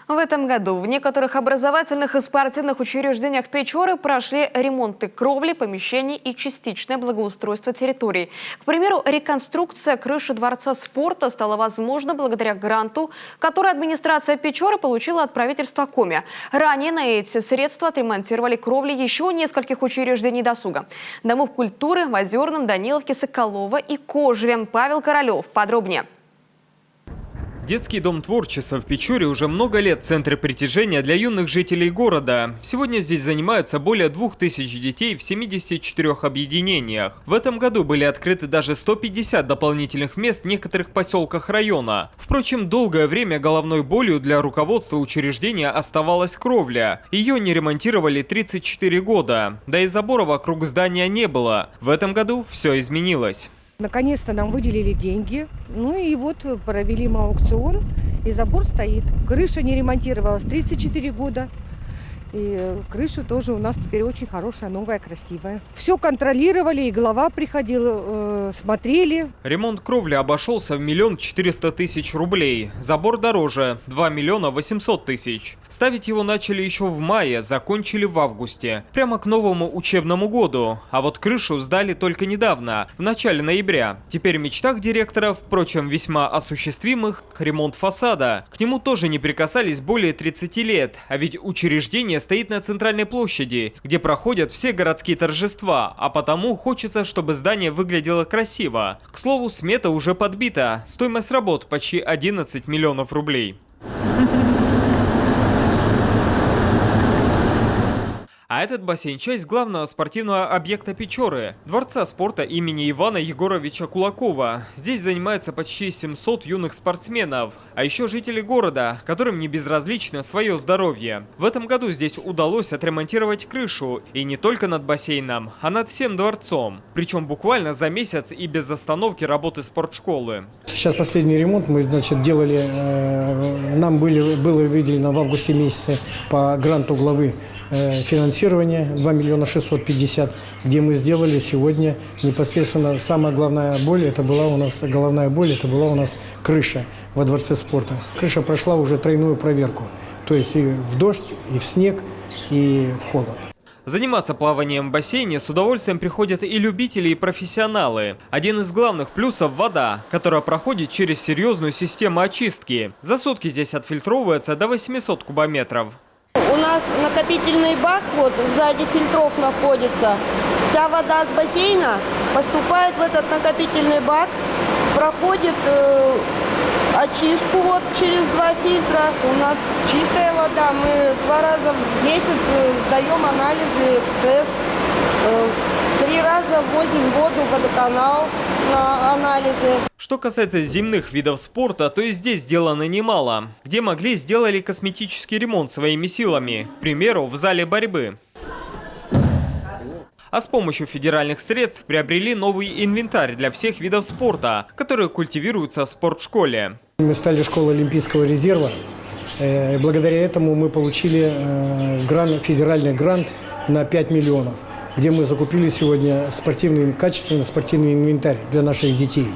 В этом году в некоторых образовательных и спортивных учреждениях Печоры прошли ремонты кровли, помещений и частичное благоустройство территорий. К примеру, реконструкция крыши Дворца спорта стала возможна благодаря гранту, который администрация Печоры получила от правительства Коми. Ранее на эти средства отремонтировали кровли еще нескольких учреждений досуга. Домов культуры в Озерном, Даниловке, Соколово и Кожеве. Павел Королев. Подробнее. Детский дом творчества в Печоре уже много лет в центре притяжения для юных жителей города. Сегодня здесь занимаются более 2000 детей в 74 объединениях. В этом году были открыты даже 150 дополнительных мест в некоторых поселках района. Впрочем, долгое время головной болью для руководства учреждения оставалась кровля. Ее не ремонтировали 34 года. Да и забора вокруг здания не было. В этом году все изменилось. Наконец-то нам выделили деньги, ну и вот провели мы аукцион, и забор стоит. Крыша не ремонтировалась 34 года, и крыша тоже у нас теперь очень хорошая, новая, красивая. Все контролировали, и глава приходил, смотрели. Ремонт кровли обошелся в 1 400 000 рублей, забор дороже – 2 800 000. Ставить его начали еще в мае, закончили в августе, прямо к новому учебному году. А вот крышу сдали только недавно, в начале ноября. Теперь в мечтах директора, впрочем, весьма осуществимых, ремонт фасада. К нему тоже не прикасались более 30 лет, а ведь учреждение стоит на центральной площади, где проходят все городские торжества, а потому хочется, чтобы здание выглядело красиво. К слову, смета уже подбита, стоимость работ почти 11 миллионов рублей. А этот бассейн – часть главного спортивного объекта Печоры – Дворца спорта имени Ивана Егоровича Кулакова. Здесь занимаются почти 700 юных спортсменов, а еще жители города, которым не безразлично свое здоровье. В этом году здесь удалось отремонтировать крышу, и не только над бассейном, а над всем дворцом. Причем буквально за месяц и без остановки работы спортшколы. Сейчас последний ремонт мы, делали, нам было выделено в августе месяце по гранту главы финансирование 2 650 000, где мы сделали сегодня непосредственно самая главная боль, это была у нас головная боль, это была у нас крыша во Дворце спорта. Крыша прошла уже тройную проверку, то есть и в дождь, и в снег, и в холод. Заниматься плаванием в бассейне с удовольствием приходят и любители, и профессионалы. Один из главных плюсов – вода, которая проходит через серьезную систему очистки. За сутки здесь отфильтровывается до 800 кубометров. У нас накопительный бак, вот сзади фильтров находится. Вся вода с бассейна поступает в этот накопительный бак, проходит очистку вот через 2 фильтра. У нас чистая вода, мы 2 раза в месяц сдаем анализы в СЭС. 3 раза вводим воду в водоканал на анализы. Что касается земных видов спорта, то и здесь сделано немало. Где могли, сделали косметический ремонт своими силами. К примеру, в зале борьбы. А с помощью федеральных средств приобрели новый инвентарь для всех видов спорта, которые культивируются в спортшколе. Мы стали школой Олимпийского резерва. Благодаря этому мы получили федеральный грант на 5 миллионов, где мы закупили сегодня качественный спортивный инвентарь для наших детей.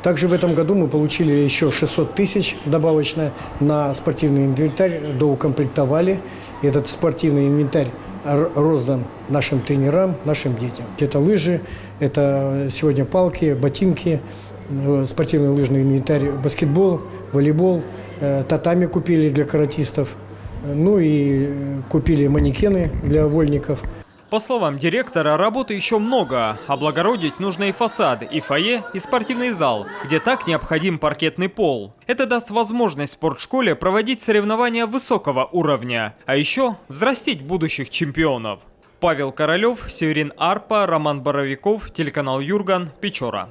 Также в этом году мы получили еще 600 000 добавочно на спортивный инвентарь, доукомплектовали. Этот спортивный инвентарь роздан нашим тренерам, нашим детям. Это лыжи, это сегодня палки, ботинки, спортивный лыжный инвентарь, баскетбол, волейбол, татами купили для каратистов, ну и купили манекены для вольников. По словам директора, работы еще много. Облагородить нужно и фасад, и фойе, и спортивный зал, где так необходим паркетный пол. Это даст возможность спортшколе проводить соревнования высокого уровня, а еще взрастить будущих чемпионов. Павел Королев, Северин Арпа, Роман Боровиков, телеканал Юрган, Печора.